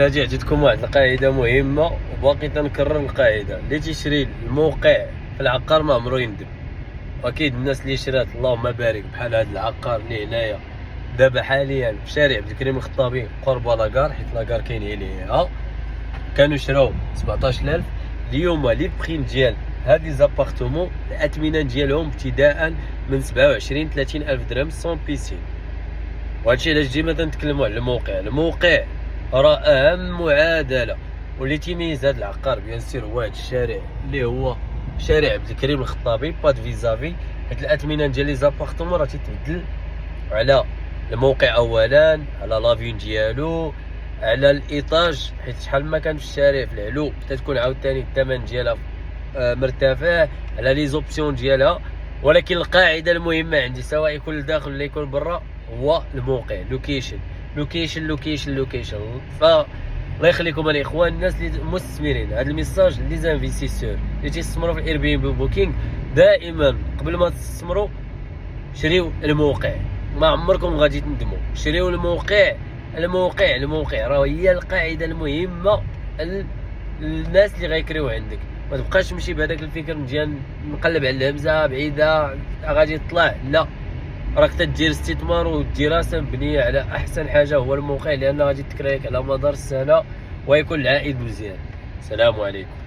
هادي عطيتكم واحد القاعده مهمه وباقي تنكرر القاعده. اللي تيشري الموقع في العقار ما عمرو يندم. واكيد الناس اللي شرات اللهم بارك بحال هاد العقار اللي هنايا دابا حاليا في شارع عبد الكريم الخطابي قرب لاكار، حيت لاكار كاين عليها، كانوا شراو 17000. اليوم لي بخين ديال هادي زابارتمون الاثمنه ديالهم ابتداء من 27 30 الف درهم سون بيسين. وهادشي علاش ديما تنتكلموا على الموقع راه اهم معادله. واللي تيميز هاد العقار بيان سير هو هاد الشارع اللي هو شارع عبد الكريم الخطابي باد فيزافي، حيت الاثمنه ديال لي زابارتمون راه تتبدل على الموقع اولا، على لافين ديالو، على الايطاج، حيت شحال ما كان في الشارع في العلو تتكون عاوتاني الثمن ديالها مرتفع، على لي زوبسيون ديالها. ولكن القاعده المهمه عندي سواء يكون لداخل ولا يكون برا هو الموقع، لوكيشن لوكيشن لوكيشن لوكيشن. ف الله يخليكم الاخوان الناس اللي مستثمرين، هذا الميساج لي زانفيستيسور اللي تيستثمروا في الاير بي ام بي بوكينغ، دائما قبل ما تستثمروا شريو الموقع، ما عمركم غادي تندموا. شريو الموقع راه هي القاعده المهمه الناس اللي غيكريو عندك. ما تبقاش تمشي بهذاك الفكر ديال نقلب على الهمزه بعيده غادي تطلع، لا، راك تدير استثمار والدراسه مبنيه على احسن حاجه هو الموقع، لان غادي تكريك على مدار السنه ويكون العائد مزيان. السلام عليكم.